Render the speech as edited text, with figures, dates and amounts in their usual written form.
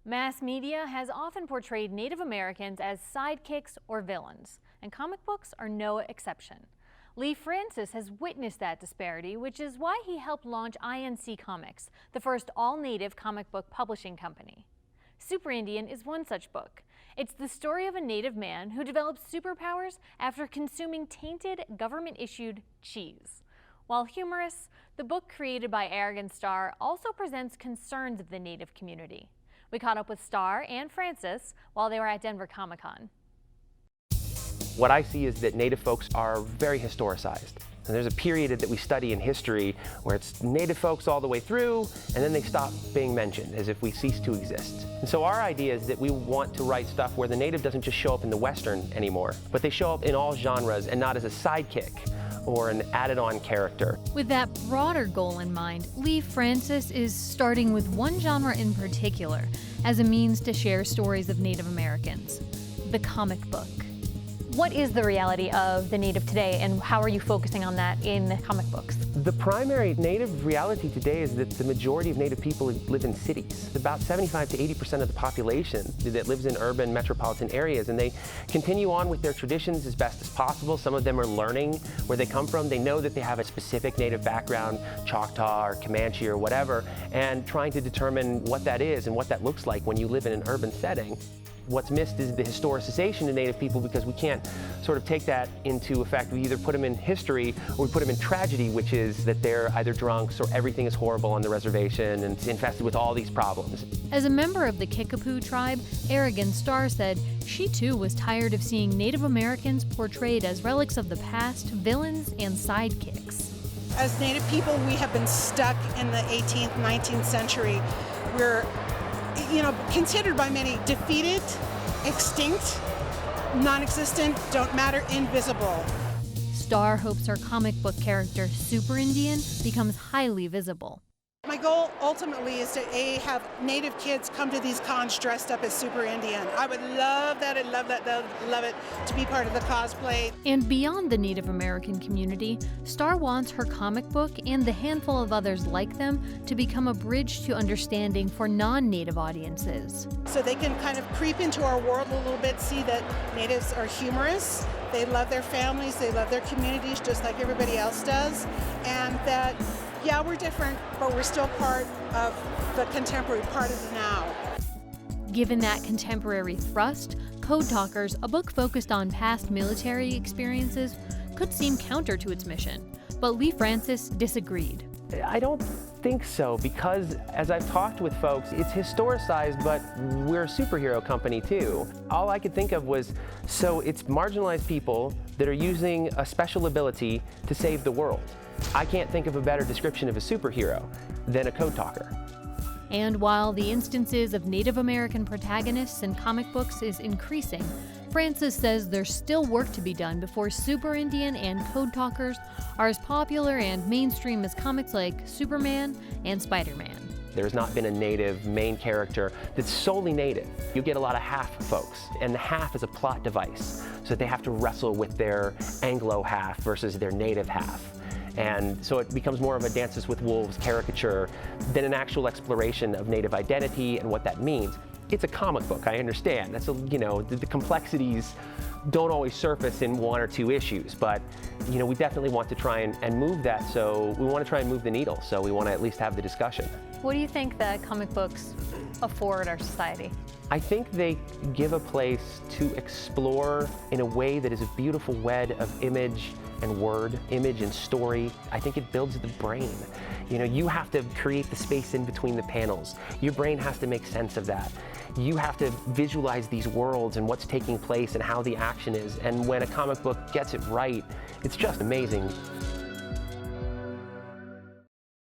Mass media has often portrayed Native Americans as sidekicks or villains, and comic books are no exception. Lee Francis has witnessed that disparity, which is why he helped launch INC Comics, the first all-native comic book publishing company. Super Indian is one such book. It's the story of a Native man who develops superpowers after consuming tainted, government-issued cheese. While humorous, the book created by Arrogant Star also presents concerns of the Native community. We caught up with Star and Francis while they were at Denver Comic-Con. What I see is that Native folks are very historicized. And there's a period that we study in history where it's Native folks all the way through, and then they stop being mentioned, as if we cease to exist. And so our idea is that we want to write stuff where the Native doesn't just show up in the Western anymore, but they show up in all genres and not as a sidekick or an added-on character. With that broader goal in mind, Lee Francis is starting with one genre in particular as a means to share stories of Native Americans: the comic book. What is the reality of the Native today, and how are you focusing on that in comic books? The primary Native reality today is that the majority of Native people live in cities. About 75 to 80% of the population that lives in urban metropolitan areas, and they continue on with their traditions as best as possible. Some of them are learning where they come from. They know that they have a specific Native background, Choctaw or Comanche or whatever, and trying to determine what that is and what that looks like when you live in an urban setting. What's missed is the historicization of Native people, because we can't sort of take that into effect. We either put them in history or we put them in tragedy, which is that they're either drunks or everything is horrible on the reservation and it's infested with all these problems. As a member of the Kickapoo tribe, Arrogant Star said she too was tired of seeing Native Americans portrayed as relics of the past, villains, and sidekicks. As Native people, we have been stuck in the 18th, 19th century. We're considered by many defeated, extinct, non-existent, don't matter, invisible. Star hopes her comic book character, Super Indian, becomes highly visible. My goal ultimately is to have Native kids come to these cons dressed up as Super Indian. I would love that. I'd love it to be part of the cosplay. And beyond the Native American community, Star wants her comic book and the handful of others like them to become a bridge to understanding for non-Native audiences. So they can kind of creep into our world a little bit, see that Natives are humorous, they love their families, they love their communities just like everybody else does, and that yeah, we're different, but we're still part of the contemporary, part of the now. Given that contemporary thrust, Code Talkers, a book focused on past military experiences, could seem counter to its mission. But Lee Francis disagreed. I don't think so, because as I've talked with folks, it's historicized, but we're a superhero company too. All I could think of was, so it's marginalized people that are using a special ability to save the world. I can't think of a better description of a superhero than a code talker. And while the instances of Native American protagonists in comic books is increasing, Francis says there's still work to be done before Super Indian and Code Talkers are as popular and mainstream as comics like Superman and Spider-Man. There's not been a Native main character that's solely Native. You get a lot of half folks, and the half is a plot device, so that they have to wrestle with their Anglo half versus their Native half. And so it becomes more of a Dances with Wolves caricature than an actual exploration of Native identity and what that means. It's a comic book, I understand. That's the complexities don't always surface in one or two issues, but we definitely want to try and move that. So we want to try and move the needle. So we want to at least have the discussion. What do you think that comic books afford our society? I think they give a place to explore in a way that is a beautiful web of image and word, image and story. I think it builds the brain. You have to create the space in between the panels. Your brain has to make sense of that. You have to visualize these worlds and what's taking place and how the action is. And when a comic book gets it right, it's just amazing.